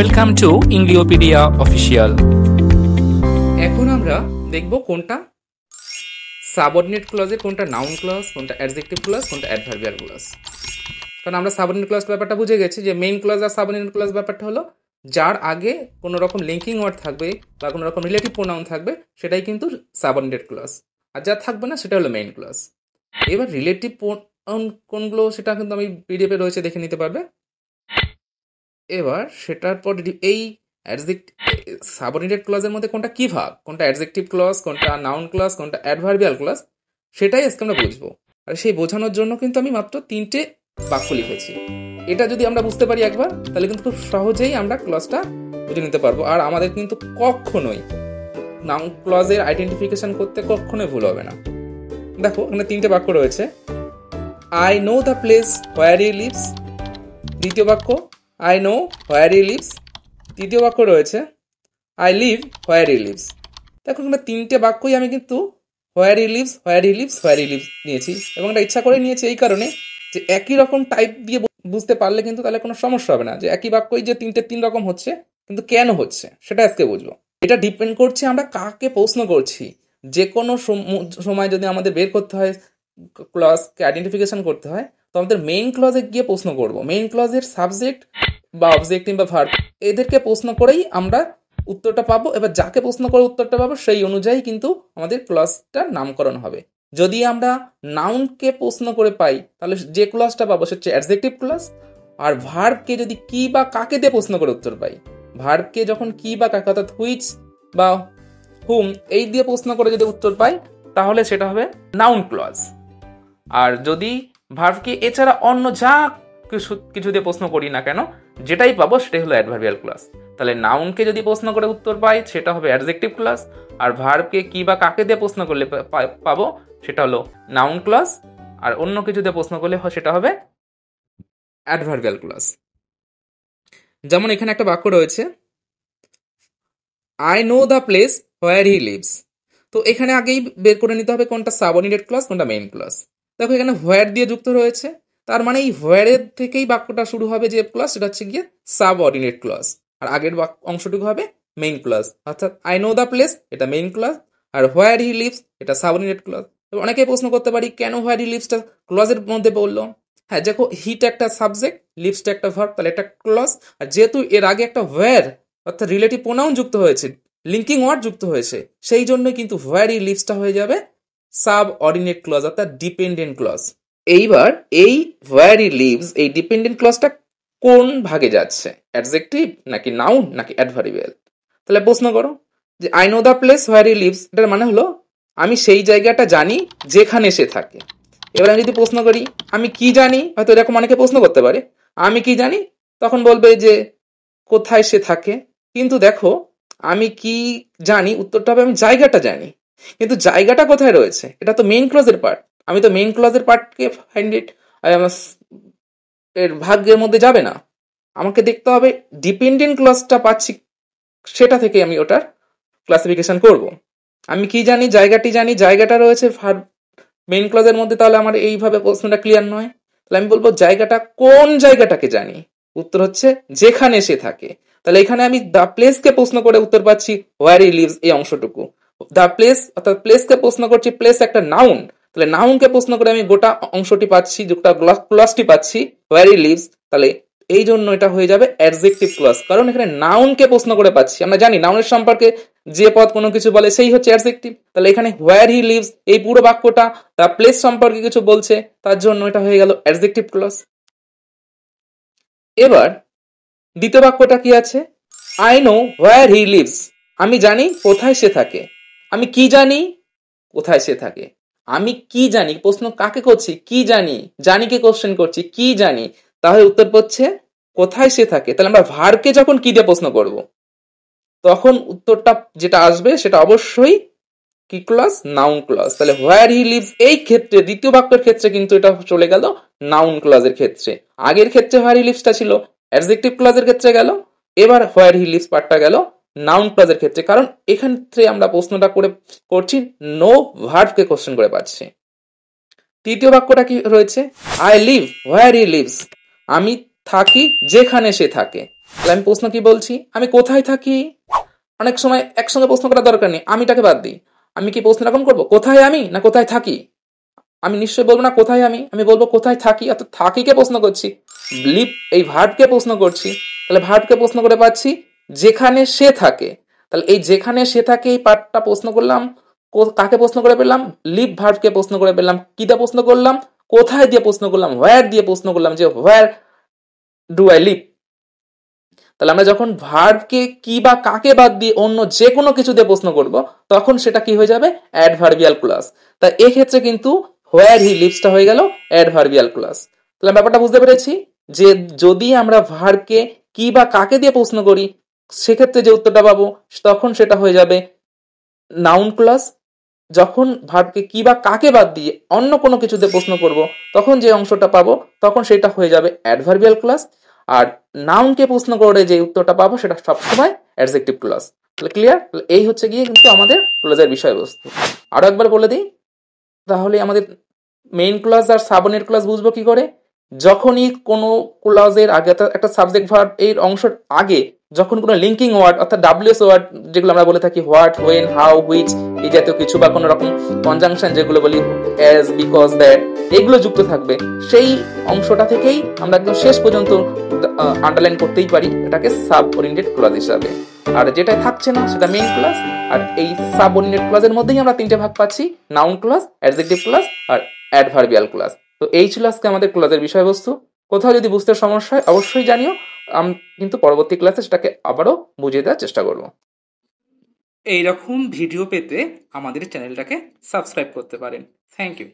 Welcome to ইংলিওপিডিয়া official. এখন আমরা দেখব কোনটা সাবঅর্ডিনেট ক্লজের, কোনটা নাউন ক্লজ, কোনটা অ্যাডজেক্টিভ ক্লজ, কোনটা অ্যাডভার্বিয়াল ক্লজ। কারণ আমরা সাবঅর্ডিনেট ক্লজ ব্যাপারটা বুঝে গেছি যে মেইন ক্লজ আর সাবঅর্ডিনেট ক্লজ ব্যাপারটা হলো যার আগে কোনো রকম লিঙ্কিং ওয়ার্ড থাকবে বা কোনো রকম রিলেটিভ প্রোনাউন থাকবে সেটাই কিন্তু সাবঅর্ডিনেট ক্লজ, আর যা থাকবে না সেটা হলো মেইন ক্লজ। এবার রিলেটিভ প্রোনাউন কোনগুলো সেটা কিন্তু আমি পিডিএফে রয়েছে, দেখে নিতে পারবে। এবার সেটার পর এই সাবঅর্ডিনেট ক্লজের মধ্যে কোনটা কি ভাগ, কোনটা অ্যাডজেক্টিভ ক্লজ, কোনটা নাউন ক্লজ, কোনটা অ্যাডভার্বিয়াল ক্লজ, সেটাই আজকে আমরা বুঝবো। আর সেই বোঝানোর জন্য কিন্তু আমি মাত্র 3টে বাক্য লিখেছি। এটা যদি আমরা বুঝতে পারি একবার, তাহলে কিন্তু খুব সহজেই আমরা ক্লজটা বুঝে নিতে পারবো। আর আমাদের কিন্তু কখনোই নাউন ক্লজের আইডেন্টিফিকেশন করতে কখনোই ভুল হবে না। দেখো এখানে 3টে বাক্য রয়েছে। I know the place where he lives, দ্বিতীয় বাক্য I know where he lives, তৃতীয় বাক্য রয়েছে I live where he lives. দেখো এখানে 3টে বাক্যই আমি কিন্তু where he lives, where he lives, where he lives নিয়েছি, এবং এটা ইচ্ছা করে নিয়েছি এই কারণে যে একই রকম টাইপ দিয়ে বুঝতে পারলে কিন্তু তাহলে কোনো সমস্যা হবে না, যে একই বাক্যই যে 3 রকম হচ্ছে, কিন্তু কেন হচ্ছে সেটা আজকে বুঝবো। এটা ডিপেন্ড করছে আমরা কাকে প্রশ্ন করছি। যে কোনো সময় যদি আমাদের বের করতে হয়, ক্লজকে আইডেন্টিফিকেশন করতে হয়, তো আমাদের মেইন ক্লজে গিয়ে প্রশ্ন করব। মেইন ক্লজের সাবজেক্ট বা অবজেক্টিভ বা ভার্ব এদেরকে প্রশ্ন করেই আমরা উত্তরটা পাবো। এবার যাকে প্রশ্ন করে উত্তরটা পাবো সেই অনুযায়ী কিন্তু আমাদের ক্লজটার নামকরণ হবে। যদি আমরা নাউনকে প্রশ্ন করে পাই, তাহলে যে ক্লজটা পাবো সেটা হচ্ছে অ্যাডজেক্টিভ ক্লজ। আর ভার্বকে যদি কি বা কাকে দিয়ে প্রশ্ন করে উত্তর পাই, ভার্বকে যখন কি বা কাকে, অর্থাৎ হুইচ বা হুম এই দিয়ে প্রশ্ন করে যদি উত্তর পাই, তাহলে সেটা হবে নাউন ক্লজ। আর যদি ভার্বকে এছাড়া অন্য যা কিছু দিয়ে প্রশ্ন করি না কেন, যেটাই পাবো সেটাই হলো অ্যাডভার্বিয়াল ক্লজ। তাহলে নাউনকে যদি প্রশ্ন করে উত্তর পাই সেটা হবে অ্যাডজেক্টিভ ক্লজ, আর ভার্বকে কি বা কাকে দিয়ে প্রশ্ন করলে পাবো সেটা হলো নাউন ক্লজ, আর অন্য কিছু দিয়ে প্রশ্ন করলে সেটা হবে অ্যাডভার্বিয়াল ক্লজ। যেমন এখানে একটা বাক্য রয়েছে I know the place where he leaves. তো এখানে আগেই বের করে নিতে হবে কোনটা সাবঅর্ডিনেট ক্লজ, কোনটা মেইন ক্লজ। দেখো এখানে হোয়ার দিয়ে যুক্ত রয়েছে, তার মানে এই হোয়ারের থেকেই বাক্যটা শুরু হবে। যে ক্লজ সেটা হচ্ছে গিয়ে সাবঅর্ডিনেট ক্লজ, আর আগের অংশটুকু হবে মেইন ক্লজ। অর্থাৎ আই নো দ্য প্লেস এটা মেইন ক্লজ, আর হোয়ার হি লিভস এটা সাবঅর্ডিনেট ক্লজ। অনেকেই প্রশ্ন করতে পারি কেন হোয়ার হি লিভসটা ক্লজের মধ্যে বললো। হ্যাঁ দেখো, হিটা একটা সাবজেক্ট, লিভসটা একটা ভার্ব, তাহলে একটা ক্লজ। আর যেহেতু এর আগে একটা হোয়ার অর্থাৎ রিলেটিভ প্রোনাউন যুক্ত হয়েছে, লিঙ্কিং ওয়ার্ড যুক্ত হয়েছে, সেই জন্যই কিন্তু হোয়ার হি লিভসটা হয়ে যাবে সাবঅর্ডিনেট ক্লজ অর্থাৎ ডিপেন্ডেন্ট ক্লজ। এইবার এই হোয়ার হি লিভস এই ডিপেন্ডেন্ট ক্লজটা কোন ভাগে যাচ্ছে, অ্যাডজেক্টিভ নাকি নাউন নাকি অ্যাডভার্বিয়াল? তাহলে প্রশ্ন করো যে I know the place where he leaves, এটার মানে হলো আমি সেই জায়গাটা জানি যেখানে সে থাকে। এবার আমি যদি প্রশ্ন করি আমি কি জানি, হয়তো এরকম অনেকে প্রশ্ন করতে পারে আমি কি জানি, তখন বলবে যে কোথায় সে থাকে। কিন্তু দেখো আমি কি জানি উত্তরটা হবে আমি জায়গাটা জানি, কিন্তু জায়গাটা কোথায় রয়েছে এটা তো মেইন ক্লজের পার্ট। আমি তো মেইন ক্লজের পার্টকে ফাইন্ড ইট এর ভাগ্যের মধ্যে যাবে না, আমাকে দেখতে হবে ডিপেন্ডেন্ট ক্লজটা পাচ্ছি সেটা থেকে আমি ওটার ক্লাসিফিকেশন করব। আমি কি জানি, জায়গাটি জানি, জায়গাটা রয়েছে মেইন ক্লজের মধ্যে, তাহলে আমার এইভাবে প্রশ্নটা ক্লিয়ার নয়। তাহলে আমি বলবো জায়গাটা কোন জায়গাটাকে জানি, উত্তর হচ্ছে যেখানে সে থাকে। তাহলে এখানে আমি দ্য প্লেসকে প্রশ্ন করে উত্তর পাচ্ছি হোয়ার হি লিভস এই অংশটুকু। দ্য প্লেস অর্থাৎ প্লেসকে প্রশ্ন করছি, প্লেস একটা নাউন, তাহলে নাউনকে প্রশ্ন করে আমি গোটা অংশটি পাচ্ছি, গোটা ক্লজটি পাচ্ছি হোয়ার হি লিভস। তাহলে এই জন্য এটা হয়ে যাবে অ্যাডজেক্টিভ ক্লজ, কারণ এখানে নাউনকে প্রশ্ন করে পাচ্ছি। আমরা জানি নাউনের সম্পর্কে যে পদ কোনো কিছু বলে সেই হচ্ছে অ্যাডজেক্টিভ। তাহলে এখানে হোয়ার হি লিভস এই পুরো বাক্যটা দ্য প্লেস সম্পর্কে কিছু বলছে, তার জন্য এটা হয়ে গেল অ্যাডজেক্টিভ ক্লজ। এবার দ্বিতীয় বাক্যটা কি আছে, I know where he leaves, আমি জানি কোথায় সে থাকে। আমি কি জানি, কোথায় সে থাকে। আমি কি জানি প্রশ্ন কাকে করছি, কি জানি, জানিকে কোশ্চেন করছি, কি জানি, তাহলে উত্তর হচ্ছে কোথায় সে থাকে। তাহলে আমরা ভার্বকে যখন কি দিয়ে প্রশ্ন করব, তখন উত্তরটা যেটা আসবে সেটা অবশ্যই কি ক্লজ, নাউন ক্লজ। তাহলে হোয়ার হি লিভস এই ক্ষেত্রে দ্বিতীয় বাক্যের ক্ষেত্রে কিন্তু এটা চলে গেল নাউন ক্লজের ক্ষেত্রে। আগের ক্ষেত্রে হোয়ার হি লিভসটা ছিল অ্যাডজেক্টিভ ক্লজের ক্ষেত্রে গেল, এবার হোয়ার হি লিভস পার্টটা গেল নাউন ক্লজের ক্ষেত্রে, কারণ এক্ষেত্রে আমরা প্রশ্নটা করছি নো ভার্বকে কোশ্চেন করে পাচ্ছি। তৃতীয় বাক্যটা কি রয়েছে, I live where he leaves, আমি থাকি যেখানে সে থাকে। তাহলে আমি প্রশ্ন কি বলছি, আমি কোথায় থাকি। অনেক সময় একসঙ্গে প্রশ্ন করার দরকার নেই, আমিটাকে বাদ দিই। আমি কি প্রশ্ন এরকম করবো, কোথায় আমি না কোথায় থাকি? আমি নিশ্চয়ই বলবো না কোথায় আমি বলবো কোথায় থাকি। অর্থাৎ থাকিকে প্রশ্ন করছি, লিভ এই ভার্বকে প্রশ্ন করছি। তাহলে ভার্বকে প্রশ্ন করে পাচ্ছি যেখানে সে থাকে। তাহলে এই যেখানে সে থাকে এই পার্টটা প্রশ্ন করলাম, কাকে প্রশ্ন করে পেলাম, লিভ ভার্বকে প্রশ্ন করে পেলাম। কি দিয়ে প্রশ্ন করলাম, কোথায় দিয়ে প্রশ্ন করলাম, হোয়ার দিয়ে প্রশ্ন করলাম, যে হোয়ার ডু আই লিভ। তাহলে আমরা যখন ভার্বকে কি বা কাকে বাদ দিয়ে অন্য যে কোনো কিছু দিয়ে প্রশ্ন করব, তখন সেটা কি হয়ে যাবে, অ্যাডভার্বিয়াল ক্লজ। তাই এক্ষেত্রে কিন্তু হোয়ার হি লিভসটা হয়ে গেল অ্যাডভার্বিয়াল ক্লজ। তাহলে ব্যাপারটা বুঝতে পেরেছি যে যদি আমরা ভার্বকে কি বা কাকে দিয়ে প্রশ্ন করি, সেক্ষেত্রে যে উত্তরটা পাবো তখন সেটা হয়ে যাবে নাউন ক্লজ। যখন ভার্বকে কি বা কাকে বাদ দিয়ে অন্য কোনো কিছুতে প্রশ্ন করব, তখন যে অংশটা পাবো তখন সেটা হয়ে যাবে অ্যাডভার্বিয়াল ক্লজ। আর নাউনকে প্রশ্ন করে যে উত্তরটা পাবো সেটা সবসময় অ্যাডজেক্টিভ ক্লজ। তাহলে ক্লিয়ার? এই হচ্ছে গিয়ে কিন্তু আমাদের ক্লজের বিষয়বস্তু। আরো একবার বলে দিই, তাহলে আমাদের মেইন ক্লজ আর সাবঅর্ডিনেট ক্লজ বুঝবো কি করে, যখনই কোনো ক্লজের আগে একটা সাবজেক্ট ভার্ব এর অংশের আগে যখন কোনো লিঙ্কিং ওয়ার্ড অর্থাৎ ডাব্লিউএস ওয়ার্ড যেগুলো আমরা বলে থাকি হোয়াট, হোয়েন, হাউ, হুইচ এই জাতীয় কিছু, বা কোনো রকম কনজাংশন যেগুলো বলি অ্যাজ, বিকজ, দ্যাট, এগুলো যুক্ত থাকবে, সেই অংশটা থেকেই আমরা একদম শেষ পর্যন্ত আন্ডারলাইন করতেই পারি এটাকে সাবঅর্ডিনেট ক্লজ হিসাবে। আর যেটা থাকছে না সেটা মেইন ক্লজ। আর এই সাবঅর্ডিনেট ক্লজের মধ্যেই আমরা তিনটে ভাগ পাচ্ছি, নাউন ক্লজ, অ্যাডজেক্টিভ ক্লজ আর অ্যাডভার্বিয়াল ক্লজ। তো এই ছিল আজকে আমাদের ক্লজের বিষয়বস্তু। কোথাও যদি বুঝতে সমস্যা হয় অবশ্যই জানিও, আমি কিন্তু পরবর্তী ক্লাসে সেটাকে আবারও বুঝিয়ে দেওয়ার চেষ্টা করব। এইরকম ভিডিও পেতে আমাদের চ্যানেলটাকে সাবস্ক্রাইব করতে পারেন। Thank you.